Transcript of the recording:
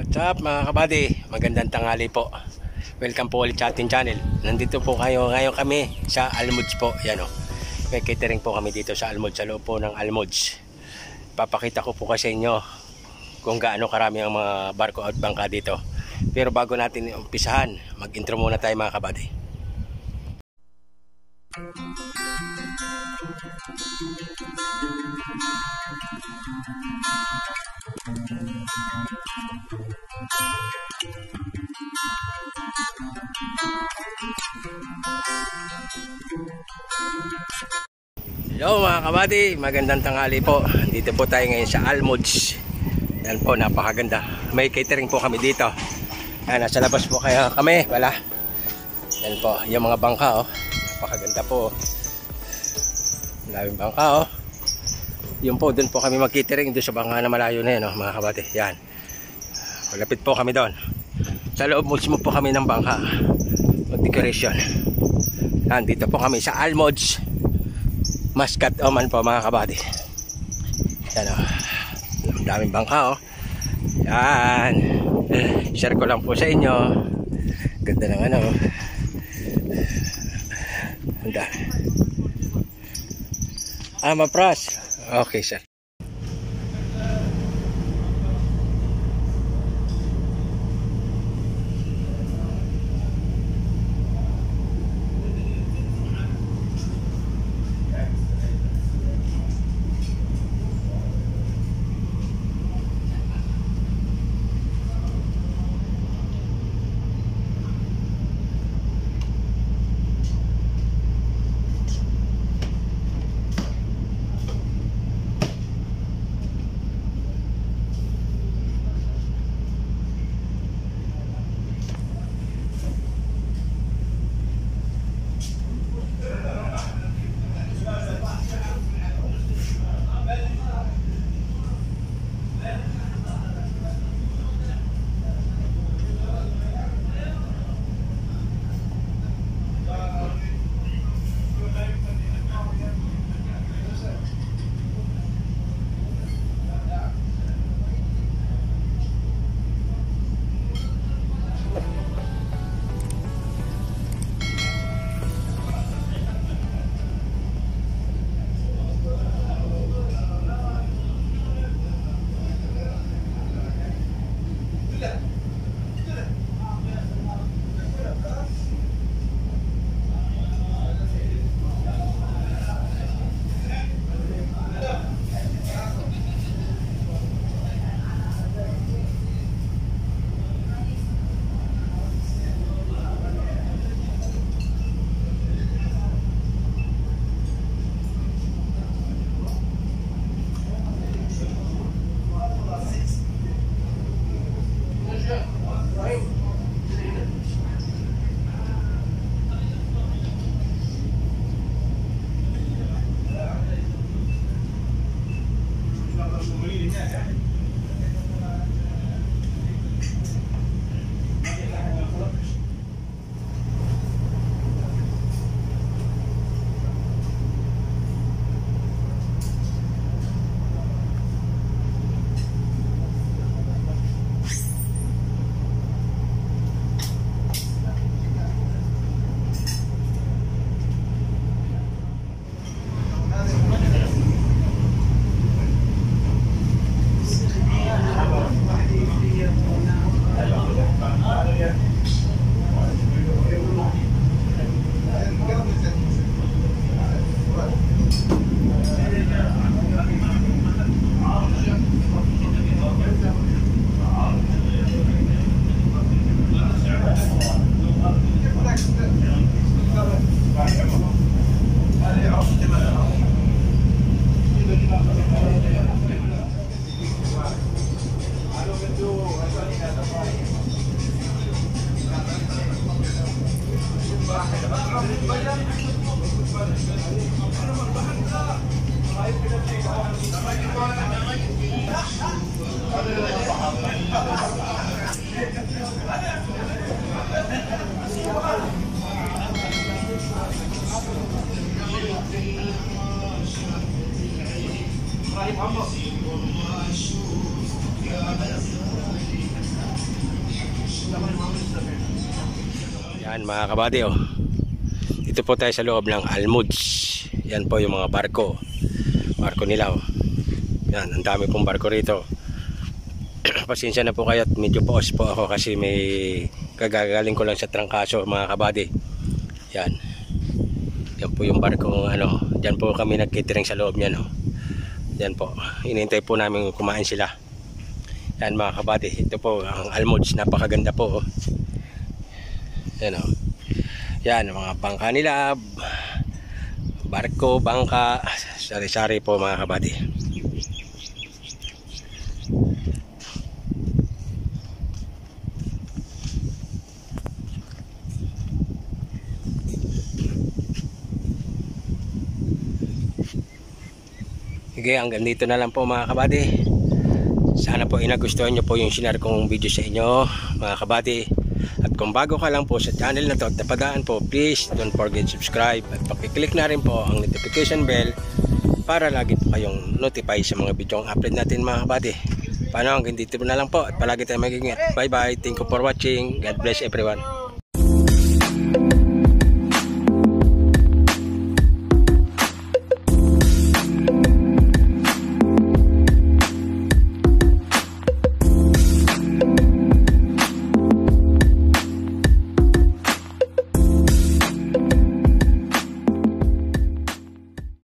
What's up mga kabady? Magandang tanghali po. Welcome po ulit sa ating channel. Nandito po kayo ngayon kami sa Almods po. Yan o. May catering po kami dito sa Almods, sa loob po ng Almods. Papakita ko po kasi inyo kung gaano karami ang mga barko at bangka dito. Pero bago natin umpisahan, mag-intro muna tayo mga kabady. Hello mga kabady, magandang tanghali po. Dito po tayo ngayon sa Almods. Yan po, napakaganda. May catering po kami dito. Yan, nasa labas po kaya kami. Wala. Yan po, yung mga bangka oh. Napakaganda po. Maraming bangka oh. Yun po, doon po kami mag-catering. Doon sa bangka na malayo na yun oh, mga kabady. Yan. Malapit po kami doon. Sa loob mismo po kami ng bangka. Mag-decoration. Yan, dito po kami sa Almods. Muscat Oman po mga kabady. Yan o. Ang daming bangka o. Yan. Share ko lang po sa inyo. Ganda ng ano. Ang dami. Mapras. Okay sir. Yan mga kabady oh. Dito po tayo sa loob ng Almuds. Yan po yung mga barko. Barko nila oh. Yan, ang dami pong barko rito. Pasensya na po kayo at medyo pause po ako kasi may kagagaling ko lang sa trangkaso mga kabady. Yan. Yan po yung barko ano. Diyan po kami nag-catering sa loob niyan oh. Yan po. Inintay po namin kumain sila. Yan mga kabady. Ito po ang Almuds. Napakaganda po oh. Yan oh. Yan mga bangka nila. Barko, bangka, sari-sari po mga kabady. Sige, hanggang dito na lang po mga kabady. Sana po inagustuhan nyo po yung sinare kong video sa inyo mga kabady. At kung bago ka lang po sa channel na to at napadaan po, please don't forget subscribe at pakiclick na rin po ang notification bell para lagi po kayong notify sa mga video ang upload natin mga kabady. Paano, hanggang dito na lang po at palagi tayong mag-ingat. Bye bye, thank you for watching, God bless everyone.